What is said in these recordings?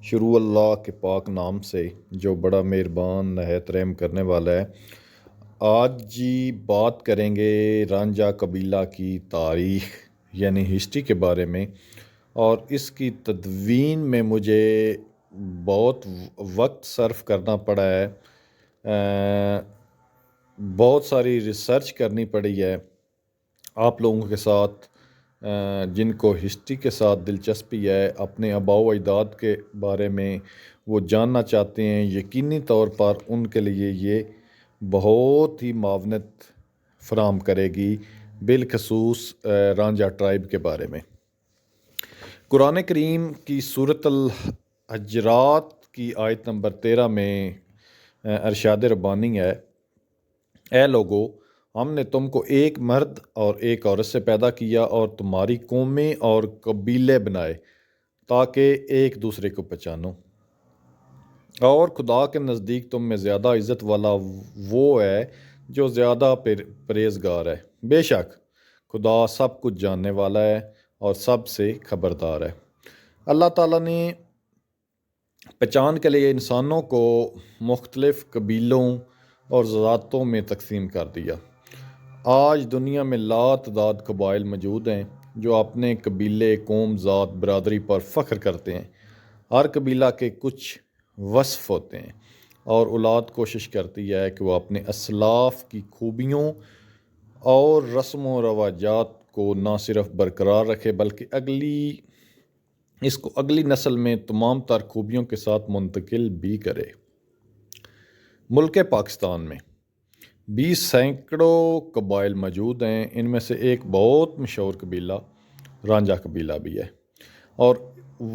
شروع اللہ کے پاک نام سے جو بڑا مہربان نہایت رحم کرنے والا ہے۔ آج جی بات کریں گے رانجھا قبیلہ کی تاریخ یعنی ہسٹری کے بارے میں، اور اس کی تدوین میں مجھے بہت وقت صرف کرنا پڑا ہے، بہت ساری ریسرچ کرنی پڑی ہے آپ لوگوں کے ساتھ جن کو ہسٹری کے ساتھ دلچسپی ہے، اپنے آباء و اجداد کے بارے میں وہ جاننا چاہتے ہیں۔ یقینی طور پر ان کے لیے یہ بہت ہی معاونت فراہم کرے گی، بالخصوص رانجھا ٹرائب کے بارے میں۔ قرآن کریم کی سورۃ الحجرات کی آیت نمبر 13 میں ارشاد ربانی ہے، اے لوگو، ہم نے تم کو ایک مرد اور ایک عورت سے پیدا کیا اور تمہاری قومیں اور قبیلے بنائے تاکہ ایک دوسرے کو پہچانو، اور خدا کے نزدیک تم میں زیادہ عزت والا وہ ہے جو زیادہ پرہیزگار ہے۔ بے شک خدا سب کچھ جاننے والا ہے اور سب سے خبردار ہے۔ اللہ تعالیٰ نے پہچان کے لیے انسانوں کو مختلف قبیلوں اور ذاتوں میں تقسیم کر دیا۔ آج دنیا میں لاتعداد قبائل موجود ہیں جو اپنے قبیلے، قوم، ذات، برادری پر فخر کرتے ہیں۔ ہر قبیلہ کے کچھ وصف ہوتے ہیں، اور اولاد کوشش کرتی ہے کہ وہ اپنے اسلاف کی خوبیوں اور رسم و رواجات کو نہ صرف برقرار رکھے بلکہ اس کو اگلی نسل میں تمام تر خوبیوں کے ساتھ منتقل بھی کرے۔ ملک پاکستان میں 20 سینکڑوں قبائل موجود ہیں۔ ان میں سے ایک بہت مشہور قبیلہ رانجھا قبیلہ بھی ہے، اور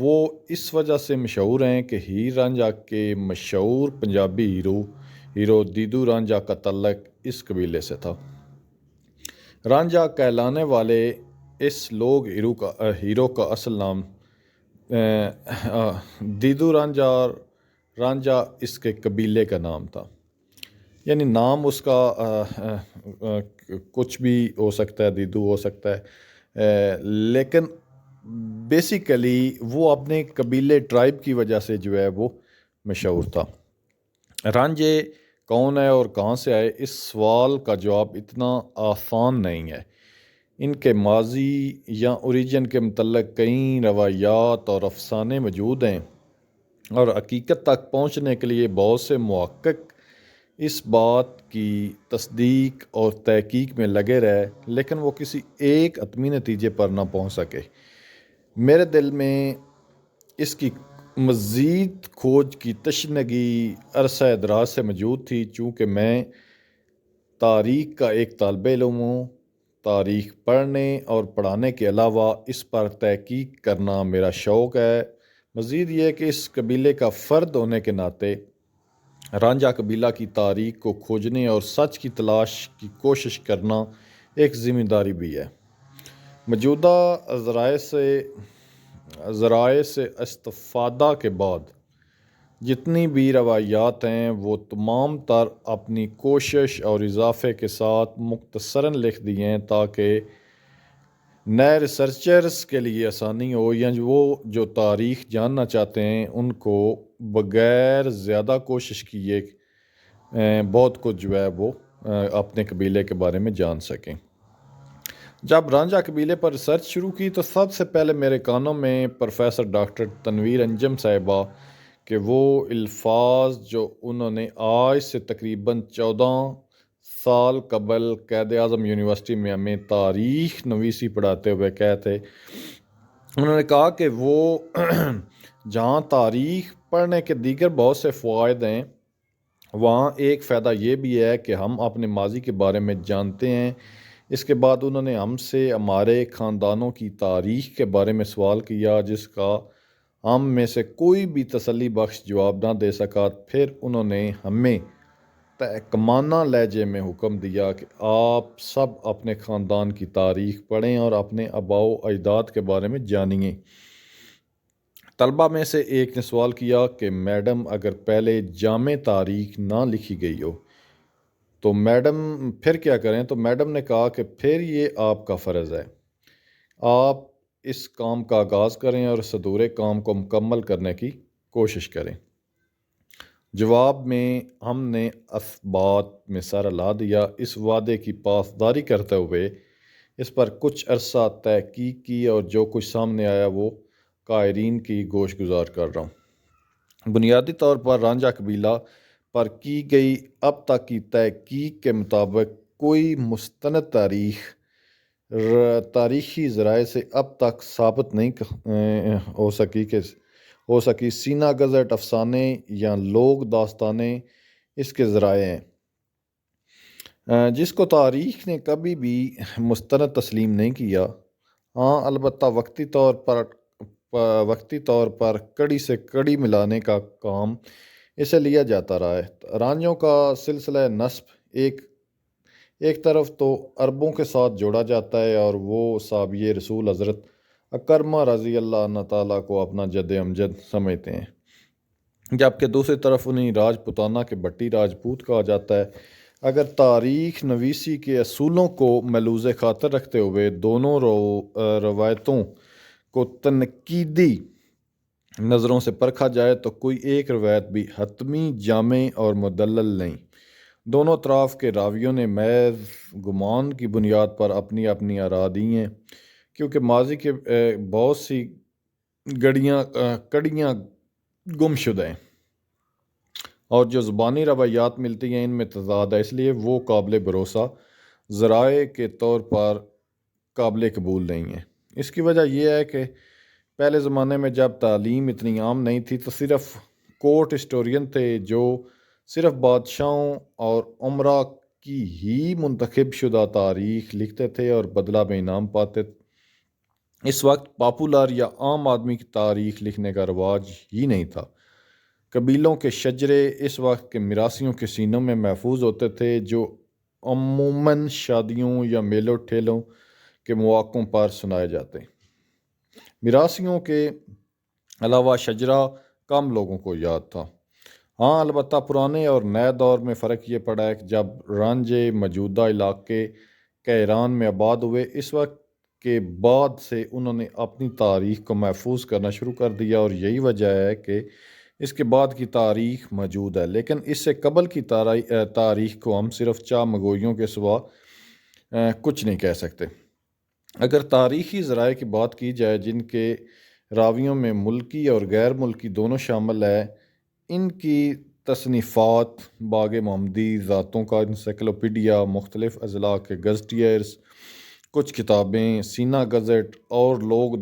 وہ اس وجہ سے مشہور ہیں کہ ہیر رانجھا کے مشہور پنجابی ہیرو دیدو رانجھا کا تعلق اس قبیلے سے تھا۔ رانجھا کہلانے والے اس لوگ ہیرو کا اصل نام دیدو رانجھا اس کے قبیلے کا نام تھا، یعنی نام اس کا کچھ بھی ہو سکتا ہے، دیدو ہو سکتا ہے، لیکن بیسیکلی وہ اپنے قبیلے ٹرائب کی وجہ سے جو ہے وہ مشہور تھا۔ رانجھے کون ہے اور کہاں سے آئے، اس سوال کا جواب اتنا آسان نہیں ہے۔ ان کے ماضی یا اوریجن کے متعلق کئی روایات اور افسانے موجود ہیں، اور حقیقت تک پہنچنے کے لیے بہت سے محقق اس بات کی تصدیق اور تحقیق میں لگے رہے، لیکن وہ کسی ایک حتمی نتیجے پر نہ پہنچ سکے۔ میرے دل میں اس کی مزید کھوج کی تشنگی عرصہ دراز سے موجود تھی، چونکہ میں تاریخ کا ایک طالب علم ہوں۔ تاریخ پڑھنے اور پڑھانے کے علاوہ اس پر تحقیق کرنا میرا شوق ہے۔ مزید یہ کہ اس قبیلے کا فرد ہونے کے ناطے رانجھا قبیلہ کی تاریخ کو کھوجنے اور سچ کی تلاش کی کوشش کرنا ایک ذمہ داری بھی ہے۔ موجودہ ذرائع سے استفادہ کے بعد جتنی بھی روایات ہیں وہ تمام تر اپنی کوشش اور اضافے کے ساتھ مختصراً لکھ دی ہیں تاکہ نئے ریسرچرز کے لیے آسانی ہو، یا وہ جو تاریخ جاننا چاہتے ہیں ان کو بغیر زیادہ کوشش کیے بہت کچھ جو ہے وہ اپنے قبیلے کے بارے میں جان سکیں۔ جب رانجھا قبیلے پر ریسرچ شروع کی تو سب سے پہلے میرے کانوں میں پروفیسر ڈاکٹر تنویر انجم صاحبہ کہ وہ الفاظ جو انہوں نے آج سے تقریباً 14 سال قبل قائد اعظم یونیورسٹی میں ہمیں تاریخ نویسی پڑھاتے ہوئے کہتے، انہوں نے کہا کہ وہ جہاں تاریخ پڑھنے کے دیگر بہت سے فوائد ہیں، وہاں ایک فائدہ یہ بھی ہے کہ ہم اپنے ماضی کے بارے میں جانتے ہیں۔ اس کے بعد انہوں نے ہم سے ہمارے خاندانوں کی تاریخ کے بارے میں سوال کیا، جس کا ہم میں سے کوئی بھی تسلی بخش جواب نہ دے سکا۔ پھر انہوں نے ہمیں تحکمانہ لہجے میں حکم دیا کہ آپ سب اپنے خاندان کی تاریخ پڑھیں اور اپنے آباء و اجداد کے بارے میں جانیں۔ طلبہ میں سے ایک نے سوال کیا کہ میڈم اگر پہلے جامع تاریخ نہ لکھی گئی ہو تو میڈم پھر کیا کریں؟ تو میڈم نے کہا کہ پھر یہ آپ کا فرض ہے، آپ اس کام کا آغاز کریں اور اس ادھورے کام کو مکمل کرنے کی کوشش کریں۔ جواب میں ہم نے اثبات میں سر لا دیا۔ اس وعدے کی پاسداری کرتے ہوئے اس پر کچھ عرصہ تحقیق کی اور جو کچھ سامنے آیا وہ قائرین کی گوش گزار کر رہا ہوں۔ بنیادی طور پر رانجھا قبیلہ پر کی گئی اب تک کی تحقیق کے مطابق کوئی مستند تاریخی ذرائع سے اب تک ثابت نہیں ہو سکی سینہ گزٹ افسانے یا لوک داستانیں اس کے ذرائع ہیں، جس کو تاریخ نے کبھی بھی مستند تسلیم نہیں کیا۔ ہاں البتہ وقتی طور پر کڑی سے کڑی ملانے کا کام اسے لیا جاتا رہا ہے۔ رانجھوں کا سلسلہ نسب ایک طرف تو عربوں کے ساتھ جوڑا جاتا ہے اور وہ صحابی رسول حضرت اکرمہ رضی اللہ عنہ تعالیٰ کو اپنا جد امجد سمجھتے ہیں، جبکہ دوسری طرف انہیں راجپوتانہ کے بٹی راجپوت کہا جاتا ہے۔ اگر تاریخ نویسی کے اصولوں کو ملحوظ خاطر رکھتے ہوئے دونوں روایتوں کو تنقیدی نظروں سے پرکھا جائے تو کوئی ایک روایت بھی حتمی جامع اور مدلل نہیں۔ دونوں اطراف کے راویوں نے محض گمان کی بنیاد پر اپنی اپنی آراء دی ہیں، کیونکہ ماضی کے بہت سی کڑیاں گم شدہ ہیں اور جو زبانی روایات ملتی ہیں ان میں تضاد ہے، اس لیے وہ قابل بھروسہ ذرائع کے طور پر قابل قبول نہیں ہیں۔ اس کی وجہ یہ ہے کہ پہلے زمانے میں جب تعلیم اتنی عام نہیں تھی تو صرف کورٹ ہسٹورین تھے جو صرف بادشاہوں اور امراء کی ہی منتخب شدہ تاریخ لکھتے تھے اور بدلہ میں انعام پاتے۔ اس وقت پاپولر یا عام آدمی کی تاریخ لکھنے کا رواج ہی نہیں تھا۔ قبیلوں کے شجرے اس وقت کے میراثیوں کے سینوں میں محفوظ ہوتے تھے جو عموماً شادیوں یا میلوں ٹھیلوں کے مواقعوں پر سنائے جاتے۔ میراثیوں کے علاوہ شجرہ کم لوگوں کو یاد تھا۔ ہاں البتہ پرانے اور نئے دور میں فرق یہ پڑا ہے کہ جب رانجھے موجودہ علاقے کے ایران میں آباد ہوئے، اس وقت کے بعد سے انہوں نے اپنی تاریخ کو محفوظ کرنا شروع کر دیا اور یہی وجہ ہے کہ اس کے بعد کی تاریخ موجود ہے، لیکن اس سے قبل کی تاریخ کو ہم صرف چاہ مگوئیوں کے سوا کچھ نہیں کہہ سکتے۔ اگر تاریخی ذرائع کی بات کی جائے جن کے راویوں میں ملکی اور غیر ملکی دونوں شامل ہیں، ان کی تصنیفات باغ محمدی، ذاتوں کا انسائکلوپیڈیا، مختلف اضلاع کے گزٹیئرز، کچھ کتابیں، سینہ گزٹ اور لوک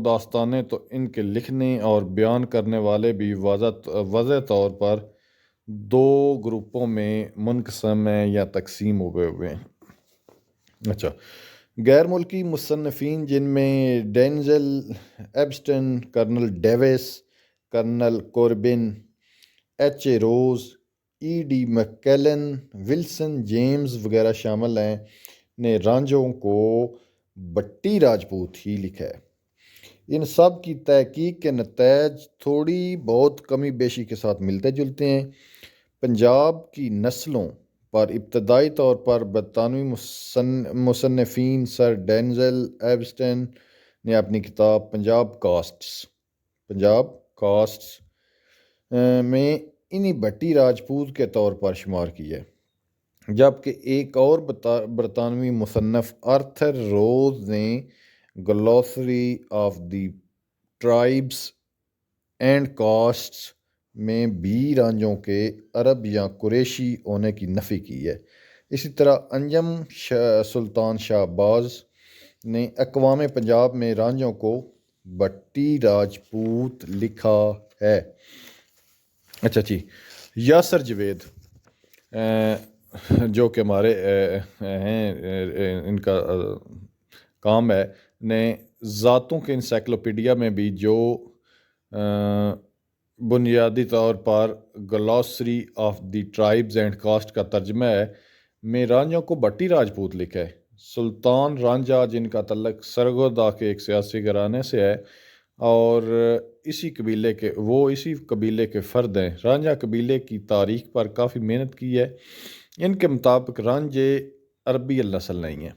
داستانیں تو ان کے لکھنے اور بیان کرنے والے بھی واضح طور پر دو گروپوں میں منقسم ہیں یا تقسیم ہوئے ہیں۔ اچھا، غیر ملکی مصنفین جن میں Denzil Ibbetson, Colonel Davies, Colonel Corbyn, H A Rose, E D Maclagan, Wilson James وغیرہ شامل ہیں، نے رانجھوں کو بٹی راجپوت ہی لکھا ہے۔ ان سب کی تحقیق کے نتائج تھوڑی بہت کمی بیشی کے ساتھ ملتے جلتے ہیں۔ پنجاب کی نسلوں پر ابتدائی طور پر برطانوی مصنفین سر ڈینزل ایبسٹن نے اپنی کتاب پنجاب کاسٹس میں انہی بٹی راجپوت کے طور پر شمار کی ہے، جبکہ ایک اور برطانوی مصنف آرتھر روز نے گلوسری of the tribes and casts میں بھی رانجھوں کے عرب یا قریشی ہونے کی نفی کی ہے۔ اسی طرح انجم سلطان شاہ باز نے اقوام پنجاب میں رانجھوں کو بٹی راجپوت لکھا ہے۔ اچھا جی، یاسر جوید جو کہ ہمارے ہیں ان کا کام ہے، نے ذاتوں کے انسائکلوپیڈیا میں بھی جو بنیادی طور پر glossary of the tribes and caste کا ترجمہ ہے، میں رانجھوں کو بٹی راجپوت لکھا ہے۔ سلطان رانجھا جن کا تعلق سرگودا کے ایک سیاسی گھرانے سے ہے اور اسی قبیلے کے فرد ہیں۔ رانجھا قبیلے کی تاریخ پر کافی محنت کی ہے۔ ان کے مطابق رانجھے عربی نسل نہیں ہیں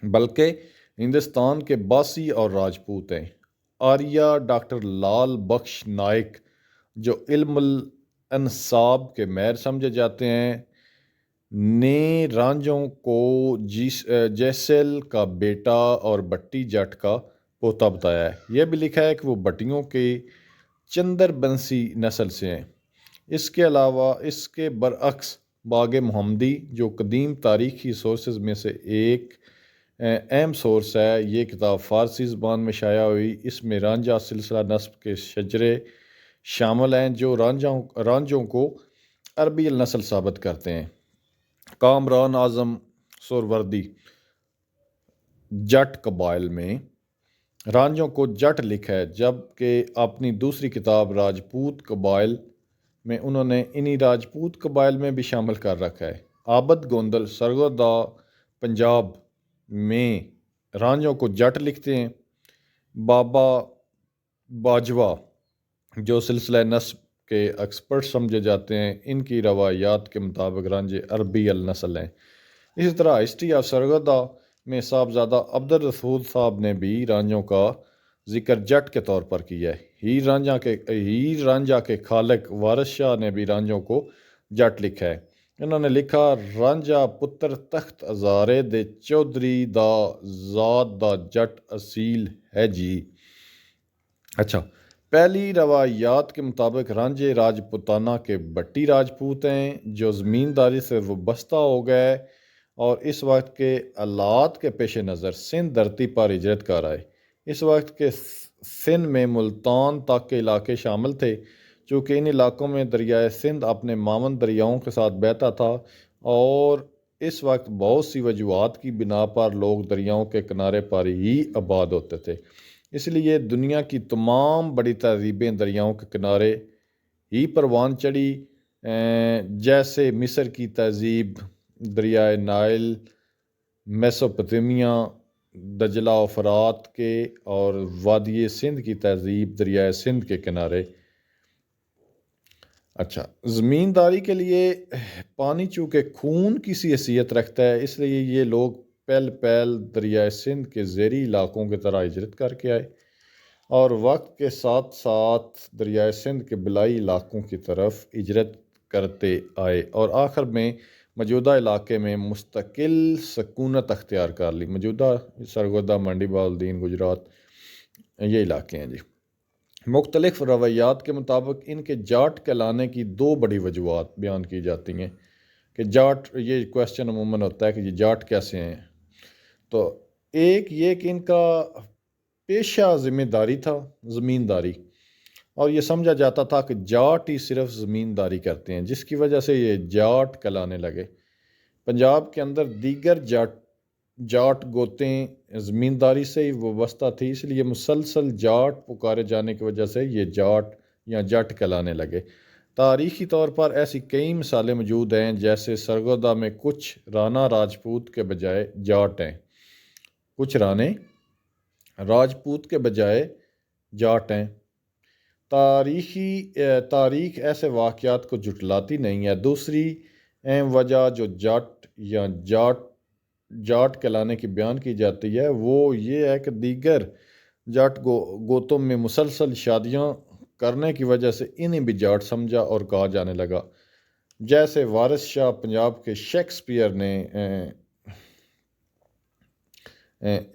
بلکہ ہندوستان کے باسی اور راجپوت ہیں۔ آریہ ڈاکٹر لال بخش نائک جو علم الانصاب کے ماہر سمجھے جاتے ہیں نے رانجھوں کو جیسل کا بیٹا اور بٹی جٹ کا پوتا بتایا ہے۔ یہ بھی لکھا ہے کہ وہ بٹیوں کے چندر بنسی نسل سے ہیں۔ اس کے علاوہ اس کے برعکس باغ محمدی جو قدیم تاریخی سورسز میں سے ایک اہم سورس ہے، یہ کتاب فارسی زبان میں شائع ہوئی۔ اس میں رانجھا سلسلہ نسب کے شجرے شامل ہیں جو رانجھوں کو عربی النسل ثابت کرتے ہیں۔ کامران اعظم سہروردی جٹ قبائل میں رانجھوں کو جٹ لکھا ہے، جبکہ اپنی دوسری کتاب راجپوت قبائل میں انہوں نے انہی راجپوت قبائل میں بھی شامل کر رکھا ہے۔ عابد گوندل سرگودا پنجاب میں رانجھوں کو جٹ لکھتے ہیں۔ بابا باجوہ جو سلسلہ نسب کے ایکسپرٹ سمجھے جاتے ہیں، ان کی روایات کے مطابق رانجھے عربی النسل ہیں۔ اسی طرح ہسٹری آف سرگودا میں صاحبزادہ عبدالرسول صاحب نے بھی رانجھوں کا ذکر جٹ کے طور پر کیا ہے۔ ہیر رانجھا کے خالق وارث شاہ نے بھی رانجھوں کو جٹ لکھا ہے۔ انہوں نے لکھا رانجھا پتر تخت ہزارے دے چودھری دا ذات دا جٹ اصیل ہے جی۔ اچھا، پہلی روایات کے مطابق رانجھے راجپوتانہ کے بٹی راجپوت ہیں جو زمینداری سے وابستہ ہو گئے اور اس وقت کے حالات کے پیش نظر سندھ دھرتی پر ہجرت کر آئے۔ اس وقت کے سندھ میں ملتان تک کے علاقے شامل تھے، چونکہ ان علاقوں میں دریائے سندھ اپنے معاون دریاؤں کے ساتھ بہتا تھا اور اس وقت بہت سی وجوہات کی بنا پر لوگ دریاؤں کے کنارے پر ہی آباد ہوتے تھے۔ اس لیے دنیا کی تمام بڑی تہذیبیں دریاؤں کے کنارے ہی پروان چڑھی، جیسے مصر کی تہذیب دریائے نائل، میسوپوٹیمیا دجلہ و فرات کے، اور وادی سندھ کی تہذیب دریائے سندھ کے کنارے۔ اچھا، زمینداری کے لیے پانی چونکہ خون کی سی حیثیت رکھتا ہے، اس لیے یہ لوگ پہل دریائے سندھ کے زیریں علاقوں کی طرح ہجرت کر کے آئے اور وقت کے ساتھ ساتھ دریائے سندھ کے بلائی علاقوں کی طرف ہجرت کرتے آئے اور آخر میں موجودہ علاقے میں مستقل سکونت اختیار کر لی۔ موجودہ سرگودا، منڈی بہاولدین، گجرات، یہ علاقے ہیں جی۔ مختلف روایات کے مطابق ان کے جاٹ کہلانے کی دو بڑی وجوہات بیان کی جاتی ہیں کہ جاٹ، یہ کویسچن عموماً ہوتا ہے کہ یہ جاٹ کیسے ہیں، تو ایک یہ کہ ان کا پیشہ ذمہ داری تھا، زمینداری، اور یہ سمجھا جاتا تھا کہ جاٹ ہی صرف زمینداری کرتے ہیں، جس کی وجہ سے یہ جاٹ کہلانے لگے۔ پنجاب کے اندر دیگر جاٹ گوتیں زمینداری سے ہی وابستہ تھی، اس لیے مسلسل جاٹ پکارے جانے کی وجہ سے یہ جاٹ یا جٹ کہلانے لگے۔ تاریخی طور پر ایسی کئی مثالیں موجود ہیں، جیسے سرگودا میں کچھ رانا راجپوت کے بجائے جاٹ ہیں، کچھ رانے راجپوت کے بجائے جاٹ ہیں۔ تاریخ ایسے واقعات کو جھٹلاتی نہیں ہے۔ دوسری اہم وجہ جو جٹ یا جاٹ کہلانے کی بیان کی جاتی ہے وہ یہ ہے کہ دیگر جاٹ گوتوں میں مسلسل شادیاں کرنے کی وجہ سے انہیں بھی جاٹ سمجھا اور کہا جانے لگا، جیسے وارث شاہ پنجاب کے شیکسپیئر نے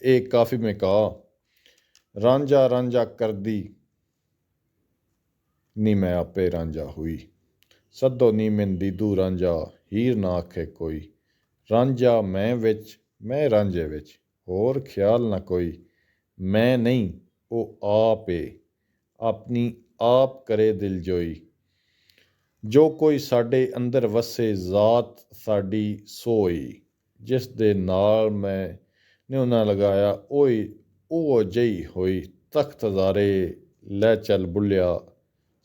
ایک کافی میں کہا، رانجھا رانجھا کر دی نی میں آپے رانجھا ہوئی، سدو نی من دیدو رانجھا ہیر نہ آکھے کوئی، رانجھا میں وچ میں رانجھے وچ اور خیال نہ کوئی، میں نہیں او آپ اے اپنی آپ کرے دل جوئی، جو کوئی ساڈے اندر وسے ذات ساڈی سوئی، جس دے نال میں نیو نہ لگایا او جئی ہوئی، تخت ہزارے لے چل بلیا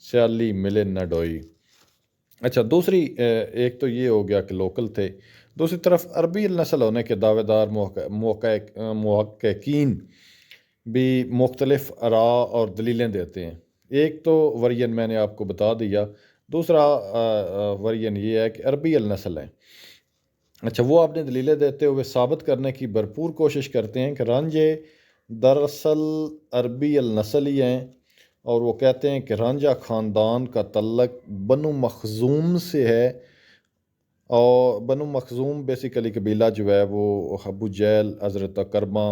سیالی ملے نہ ڈوئی۔ اچھا، دوسری ایک تو یہ ہو گیا کہ لوکل تھے، دوسری طرف عربی النسل ہونے کے دعوے دار محققین بھی مختلف آراء اور دلیلیں دیتے ہیں۔ ایک تو ورژن میں نے آپ کو بتا دیا، دوسرا ورژن یہ ہے کہ عربی النسل ہے۔ اچھا، وہ اپنے دلیلیں دیتے ہوئے ثابت کرنے کی بھرپور کوشش کرتے ہیں کہ رانجھے دراصل عربی النسل ہی ہیں، اور وہ کہتے ہیں کہ رانجھا خاندان کا تعلق بنو مخزوم سے ہے، اور بنو مخزوم بیسیکلی قبیلہ جو ہے وہ ابو جہل، حضرت اکرمہ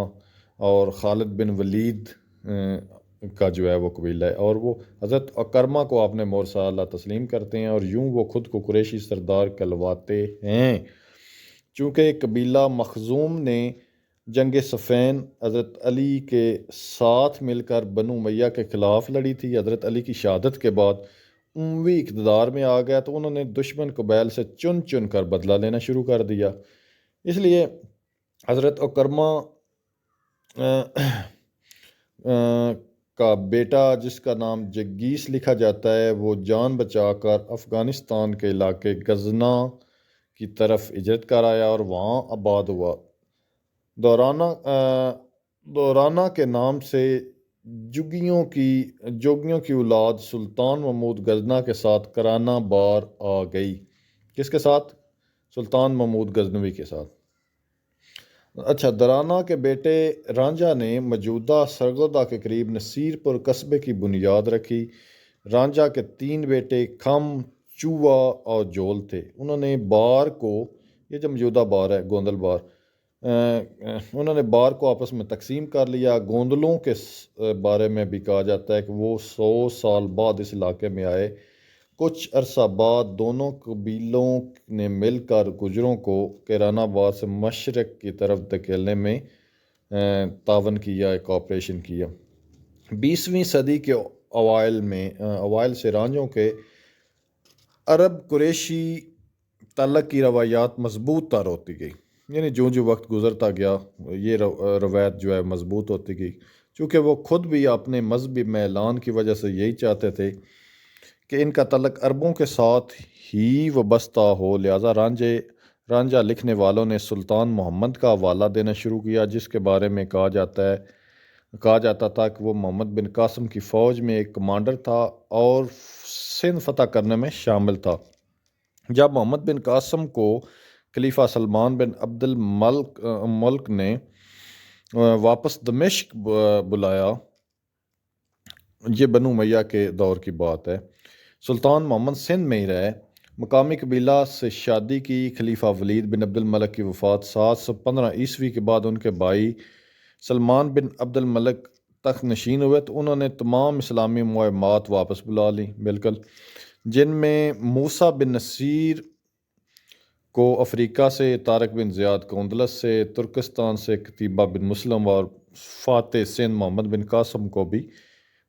اور خالد بن ولید کا جو ہے وہ قبیلہ ہے، اور وہ حضرت اکرمہ کو اپنے مورثہ اعلیٰ تسلیم کرتے ہیں، اور یوں وہ خود کو قریشی سردار کہلواتے ہیں۔ چونکہ قبیلہ مخزوم نے جنگ صفین حضرت علی کے ساتھ مل کر بنو امیہ کے خلاف لڑی تھی، حضرت علی کی شہادت کے بعد اموی اقتدار میں آ گیا تو انہوں نے دشمن قبائل سے چن چن کر بدلہ لینا شروع کر دیا۔ اس لیے حضرت اکرمہ کا بیٹا جس کا نام جگیس لکھا جاتا ہے، وہ جان بچا کر افغانستان کے علاقے غزنا کی طرف ہجرت کر آیا اور وہاں آباد ہوا۔ دورانہ کے نام سے جوگیوں کی اولاد سلطان محمود غزنا کے ساتھ کرانہ بار آ گئی۔ کس کے ساتھ؟ سلطان محمود غزنوی کے ساتھ۔ اچھا، درانہ کے بیٹے رانجھا نے موجودہ سرگودا کے قریب نصیر پور قصبے کی بنیاد رکھی۔ رانجھا کے 3 بیٹے کھم، چوہا اور جول تھے۔ انہوں نے بار کو، یہ جو موجودہ بار ہے گوندل بار، انہوں نے بار کو آپس میں تقسیم کر لیا۔ گوندلوں کے بارے میں بھی کہا جاتا ہے کہ وہ 100 سال بعد اس علاقے میں آئے۔ کچھ عرصہ بعد دونوں قبیلوں نے مل کر گجروں کو کیران آباد سے مشرق کی طرف دھکیلنے میں تعاون کیا، ایک آپریشن کیا۔ 20ویں صدی کے اوائل سے رانجھوں کے عرب قریشی تعلق کی روایات مضبوط تر ہوتی گئی، یعنی جو وقت گزرتا گیا یہ روایت جو ہے مضبوط ہوتی گئی، چونکہ وہ خود بھی اپنے مذہبی میلان کی وجہ سے یہی چاہتے تھے کہ ان کا تعلق عربوں کے ساتھ ہی وابستہ ہو، لہٰذا رانجھا لکھنے والوں نے سلطان محمد کا حوالہ دینا شروع کیا، جس کے بارے میں کہا جاتا تھا کہ وہ محمد بن قاسم کی فوج میں ایک کمانڈر تھا اور سندھ فتح کرنے میں شامل تھا۔ جب محمد بن قاسم کو خلیفہ سلمان بن عبد الملک نے واپس دمشق بلایا، یہ بنو امیہ کے دور کی بات ہے، سلطان محمد سندھ میں ہی رہے، مقامی قبیلہ سے شادی کی۔ خلیفہ ولید بن عبد الملک کی وفات 715 عیسوی کے بعد ان کے بھائی سلمان بن عبد الملک تخت نشین ہوئے تو انہوں نے تمام اسلامی مہمات واپس بلا لیں، بالکل، جن میں موسیٰ بن نصیر کو افریقہ سے، طارق بن زیاد کو اندلس سے، ترکستان سے قتیبہ بن مسلم اور فاتح سندھ محمد بن قاسم کو بھی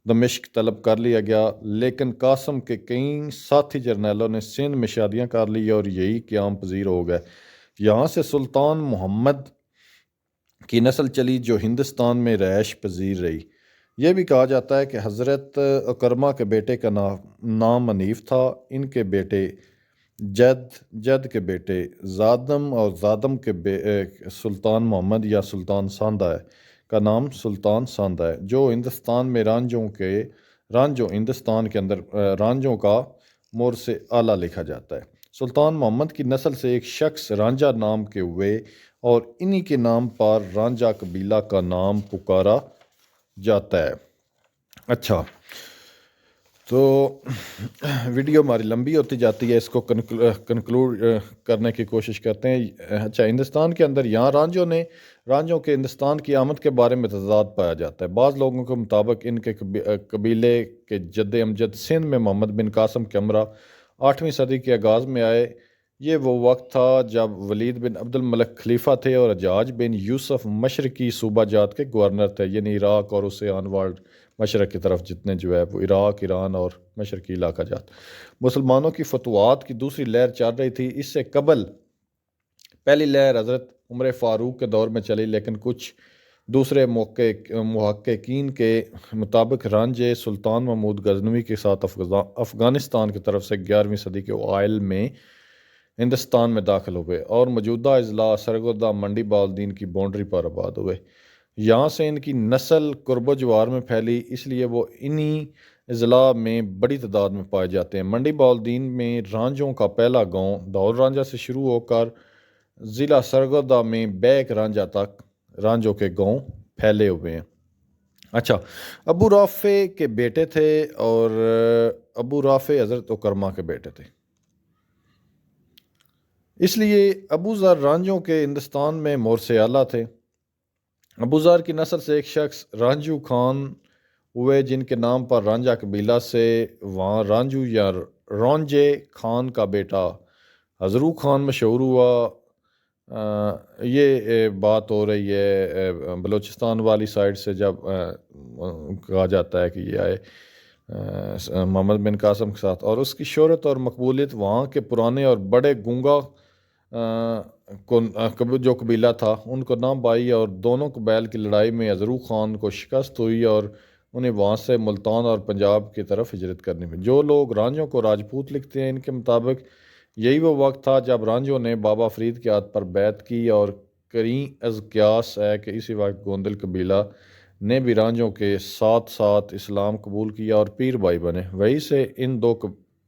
دمشق طلب کر لیا گیا، لیکن قاسم کے کئی ساتھی جرنیلوں نے سندھ میں شادیاں کر لی اور یہی قیام پذیر ہو گئے۔ یہاں سے سلطان محمد کی نسل چلی جو ہندوستان میں رہائش پذیر رہی۔ یہ بھی کہا جاتا ہے کہ حضرت اکرمہ کے بیٹے کا نام منیف تھا، ان کے بیٹے جد کے بیٹے زادم اور زادم کے سلطان محمد یا سلطان ساندہ کا نام سلطان ساندہ ہے، جو ہندوستان میں ہندوستان کے اندر رانجھوں کا مورث اعلیٰ لکھا جاتا ہے۔ سلطان محمد کی نسل سے ایک شخص رانجھا نام کے ہوئے اور انہی کے نام پر رانجھا قبیلہ کا نام پکارا جاتا ہے۔ اچھا، تو ویڈیو ہماری لمبی ہوتی جاتی ہے، اس کو کنکلوڈ کرنے کی کوشش کرتے ہیں۔ اچھا، ہندوستان کے اندر یہاں رانجھوں کے ہندوستان کی آمد کے بارے میں تضاد پایا جاتا ہے۔ بعض لوگوں کے مطابق ان کے قبیلے کے جد امجد سندھ میں محمد بن قاسم کے ہمراہ 8ویں صدی کے آغاز میں آئے۔ یہ وہ وقت تھا جب ولید بن عبد الملک خلیفہ تھے اور حجاج بن یوسف مشرقی صوبہ جات کے گورنر تھے، یعنی عراق اور اسے آن ورلڈ مشرق کی طرف جتنے جو ہے وہ عراق، ایران اور مشرقی علاقہ جات۔ مسلمانوں کی فتوحات کی دوسری لہر چل رہی تھی۔ اس سے قبل پہلی لہر حضرت عمر فاروق کے دور میں چلی، لیکن کچھ دوسرے محققین کے مطابق رانجھے سلطان محمود غزنوی کے ساتھ افغانستان کی طرف سے 11ویں صدی کے اوائل میں ہندوستان میں داخل ہوئے اور موجودہ اضلاع سرگودا منڈی بالدین کی باؤنڈری پر آباد ہوئے۔ یہاں سے ان کی نسل قرب و جوار میں پھیلی، اس لیے وہ انہی اضلاع میں بڑی تعداد میں پائے جاتے ہیں۔ منڈی بالدین میں رانجھوں کا پہلا گاؤں دور رانجھا سے شروع ہو کر ضلع سرگودا میں بیک رانجھا تک رانجھوں کے گاؤں پھیلے ہوئے ہیں۔ اچھا، ابو رافع کے بیٹے تھے اور ابو رافع حضرت اکرمہ کے بیٹے تھے، اس لیے ابو ذر رانجھوں کے ہندوستان میں مورث اعلیٰ تھے۔ ابو ذر کی نسل سے ایک شخص رانجھو خان ہوئے جن کے نام پر رانجھا قبیلہ سے وہاں رانجھو یا رونجے خان کا بیٹا حضرو خان مشہور ہوا۔ یہ بات ہو رہی ہے بلوچستان والی سائڈ سے، جب کہا جاتا ہے کہ یہ آئے محمد بن قاسم کے ساتھ، اور اس کی شہرت اور مقبولیت وہاں کے پرانے اور بڑے گونگا جو قبیلہ تھا ان کو نہ بائی، اور دونوں قبائل کی لڑائی میں حضرو خان کو شکست ہوئی اور انہیں وہاں سے ملتان اور پنجاب کی طرف ہجرت کرنی پڑی۔ جو لوگ رانجھوں کو راجپوت لکھتے ہیں ان کے مطابق یہی وہ وقت تھا جب رانجھوں نے بابا فرید کے ہاتھ پر بیعت کی، اور کریں از قیاس ہے کہ اسی وقت گوندل قبیلہ نے بھی رانجھوں کے ساتھ ساتھ اسلام قبول کیا اور پیر بھائی بنے۔ وہیں سے ان دو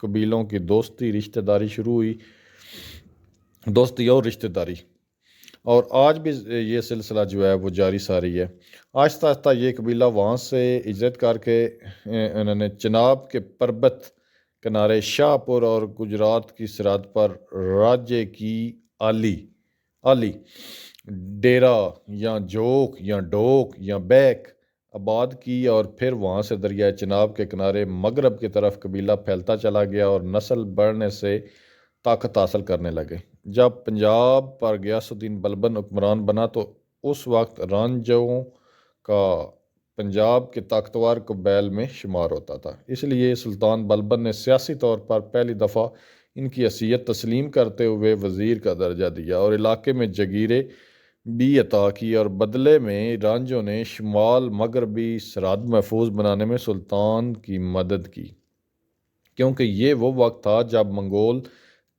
قبیلوں کی دوستی رشتہ داری شروع ہوئی، دوستی اور رشتہ داری، اور آج بھی یہ سلسلہ جو ہے وہ جاری ساری ہے۔ آہستہ آہستہ یہ قبیلہ وہاں سے ہجرت کر کے انہوں نے چناب کے پربت کنارے شاہ پور اور گجرات کی سرحد پر راجے کی آلی ڈیرا یا جوک یا ڈوک یا بیک آباد کی، اور پھر وہاں سے دریائے چناب کے کنارے مغرب کی طرف قبیلہ پھیلتا چلا گیا اور نسل بڑھنے سے طاقت حاصل کرنے لگے۔ جب پنجاب پر غیاث الدین بلبن حکمران بنا تو اس وقت رانجھوں کا پنجاب کے طاقتور قبائل میں شمار ہوتا تھا، اس لیے سلطان بلبن نے سیاسی طور پر پہلی دفعہ ان کی حیثیت تسلیم کرتے ہوئے وزیر کا درجہ دیا اور علاقے میں جگیریں بھی عطا کی، اور بدلے میں رانجھوں نے شمال مغربی سرحد محفوظ بنانے میں سلطان کی مدد کی، کیونکہ یہ وہ وقت تھا جب منگول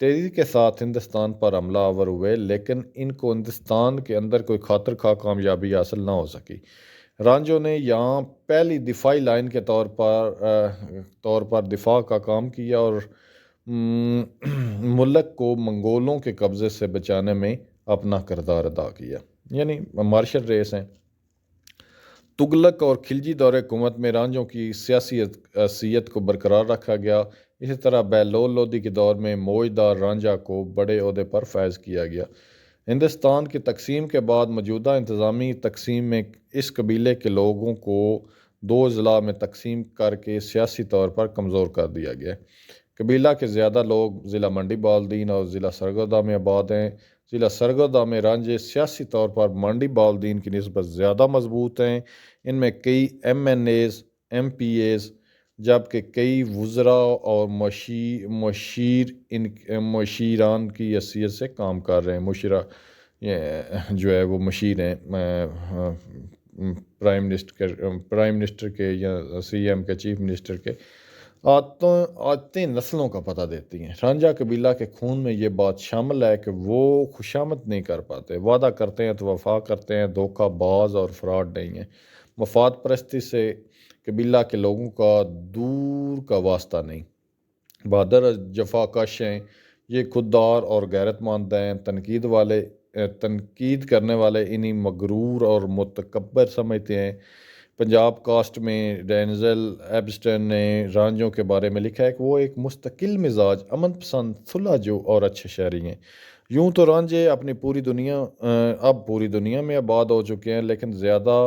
تیزی کے ساتھ ہندوستان پر حملہ آور ہوئے، لیکن ان کو ہندوستان کے اندر کوئی خاطر خواہ کامیابی حاصل نہ ہو سکی۔ رانجھوں نے یہاں پہلی دفاعی لائن کے طور پر دفاع کا کام کیا اور ملک کو منگولوں کے قبضے سے بچانے میں اپنا کردار ادا کیا۔ یعنی مارشل ریس ہیں۔ تغلق اور خلجی دور حکومت میں رانجھوں کی سیاسی حیثیت کو برقرار رکھا گیا۔ اسی طرح بہلول لودھی کے دور میں موجدار رانجھا کو بڑے عہدے پر فائز کیا گیا۔ ہندوستان کی تقسیم کے بعد موجودہ انتظامی تقسیم میں اس قبیلے کے لوگوں کو دو اضلاع میں تقسیم کر کے سیاسی طور پر کمزور کر دیا گیا۔ قبیلہ کے زیادہ لوگ ضلع منڈی بالدین اور ضلع سرگودا میں آباد ہیں۔ ضلع سرگودا میں رانجھے سیاسی طور پر منڈی بالدین کی نسبت زیادہ مضبوط ہیں، ان میں کئی MNAs, MPAs, جبکہ کئی وزراء اور مشیران کی حیثیت سے کام کر رہے ہیں۔ مشیرہ جو ہے وہ مشیر ہیں پرائم منسٹر کے یا سی ایم کے، چیف منسٹر کے۔ عادتیں نسلوں کا پتہ دیتی ہیں۔ رانجھا قبیلہ کے خون میں یہ بات شامل ہے کہ وہ خوشامد نہیں کر پاتے، وعدہ کرتے ہیں تو وفا کرتے ہیں، دھوکہ باز اور فراڈ نہیں ہیں۔ مفاد پرستی سے قبیلہ کے لوگوں کا دور کا واسطہ نہیں، بہادر جفا کش ہیں، یہ خوددار اور غیرت مند ہیں۔ تنقید کرنے والے انہیں مغرور اور متکبر سمجھتے ہیں۔ پنجاب کاسٹ میں ڈینزل ایبسٹن نے رانجھوں کے بارے میں لکھا ہے کہ وہ ایک مستقل مزاج، امن پسند، صلح جو اور اچھے شہری ہیں۔ یوں تو رانجھے اب پوری دنیا میں آباد ہو چکے ہیں، لیکن زیادہ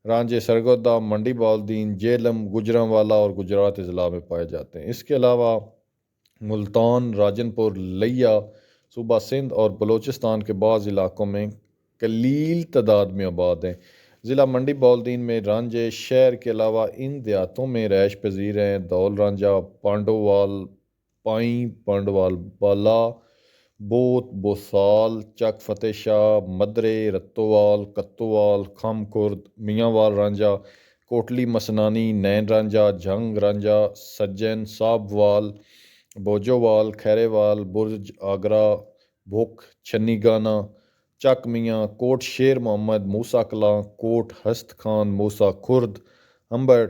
رانجھے سرگودا، منڈی بالدین، جہلم، گوجرانوالا اور گجرات اضلاع میں پائے جاتے ہیں۔ اس کے علاوہ ملتان، راجن پور، لیا، صوبہ سندھ اور بلوچستان کے بعض علاقوں میں قلیل تعداد میں آباد ہیں۔ ضلع منڈی بالدین میں رانجھے شہر کے علاوہ ان دیہاتوں میں رہائش پذیر ہیں: دول رانجھا، پانڈووال، پائیں، پانڈووال بالا، بوت، بوسال، چک فتح شاہ، مدرے، رتووال، کتووال، خم خرد، میاں وال رانجھا، کوٹلی مسنانی، نین رانجھا، جھنگ رانجھا، سجن، صاحب وال، بوجووال، کھیرے وال، برج آگرہ، بھوک، چھنی گانا، چک میاں، کوٹ شیر محمد، موسیٰ کلاں، کوٹ ہست خان، موسیٰ خرد، ہمبڑ،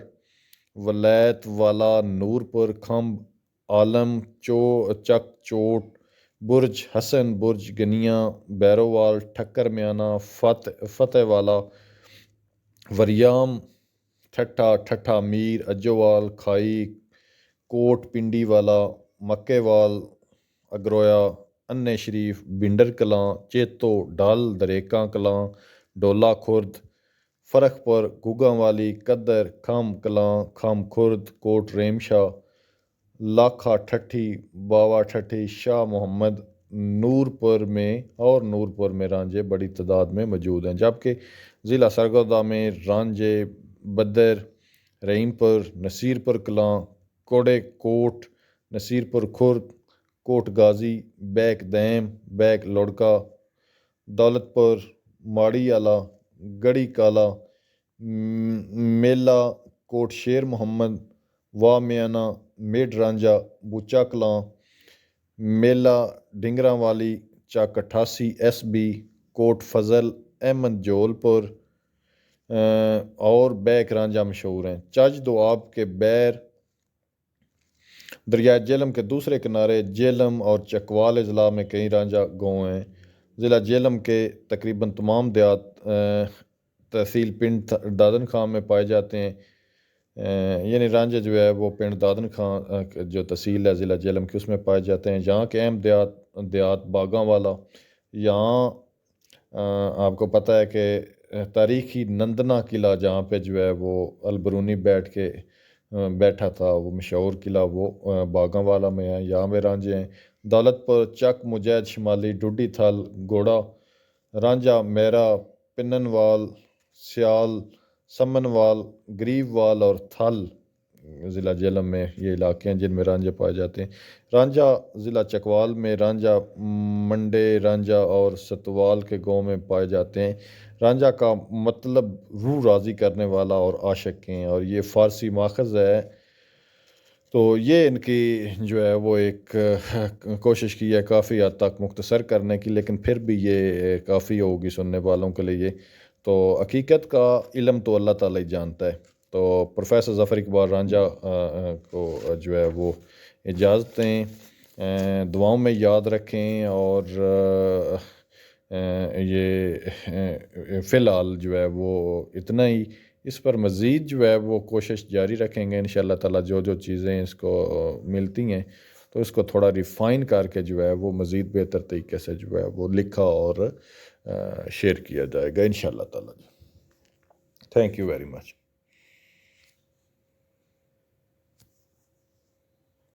ولیت والا، نورپور، کھمب، عالم، چک چوٹ، برج حسن، برج گنیاں، بیرووال، ٹھکر میانہ، فتح والا، وریام، ٹھٹھا ٹھٹھا میر اجوال کھائی کوٹ پنڈی والا مکے وال اگرویا انے شریف بنڈر کلاں چیتو ڈال دریکاں کلاں ڈولا خرد فرخ پر گوگاں والی قدر کھم کلاں کھم خرد کوٹ ریم شاہ لاکھا ٹھٹھی باوا ٹھٹھی شاہ محمد نور پور میں رانجے بڑی تعداد میں موجود ہیں، جبکہ ضلع سرگودہ میں رانجے بدر رحیم پور نصیر پور کلاں کوڑے کوٹ نصیر پور خرد کوٹ غازی بیک دیم بیک لڑکا دولت پور ماڑی آلہ گڑی کالا میلہ کوٹ شیر محمد وا میانہ میڈ رانجا بوچا کلاں میلہ ڈنگراں والی چک 88 ایس بی کوٹ فضل احمد جول پور اور بیک رانجا مشہور ہیں۔ چج دوآب کے بیر دریائے جہلم کے دوسرے کنارے جہلم اور چکوال اضلاع میں کئی رانجا گاؤں ہیں۔ ضلع جہلم کے تقریباً تمام دیہات تحصیل پنڈ دادن خان میں پائے جاتے ہیں، یعنی رانجے جو ہے وہ پنڈ دادن خان جو تحصیل ہے ضلع جہلم کی اس میں پائے جاتے ہیں۔ یہاں کے اہم دیہات باغاں والا، یہاں آپ کو پتہ ہے کہ تاریخی نندنا قلعہ جہاں پہ جو ہے وہ البرونی بیٹھا تھا، وہ مشہور قلعہ وہ باغاں والا میں ہے، یہاں میں رانجے ہیں۔ دولت پور چک مجید شمالی ڈوڈی تھل گوڑا رانجا میرا پنن وال سیال سمن وال گریب وال اور تھل ضلع جہلم میں یہ علاقے ہیں جن میں رانجے پائے جاتے ہیں۔ رانجا ضلع چکوال میں رانجا منڈے رانجا اور ستوال کے گاؤں میں پائے جاتے ہیں۔ رانجا کا مطلب روح راضی کرنے والا اور عاشق ہیں، اور یہ فارسی ماخذ ہے، تو یہ ان کی جو ہے وہ ایک کوشش کی ہے کافی حد تک مختصر کرنے کی، لیکن پھر بھی یہ کافی ہوگی سننے والوں کے لیے۔ تو حقیقت کا علم تو اللہ تعالیٰ ہی جانتا ہے۔ تو پروفیسر ظفر اقبال رانجا کو جو ہے وہ اجازت دیں، دعاؤں میں یاد رکھیں، اور یہ فی الحال جو ہے وہ اتنا ہی، اس پر مزید جو ہے وہ کوشش جاری رکھیں گے انشاءاللہ تعالیٰ۔ جو چیزیں اس کو ملتی ہیں تو اس کو تھوڑا ریفائن کر کے جو ہے وہ مزید بہتر طریقے سے جو ہے وہ لکھا اور شیئر کیا جائے گا انشاءاللہ تعالیٰ۔ Thank you very much.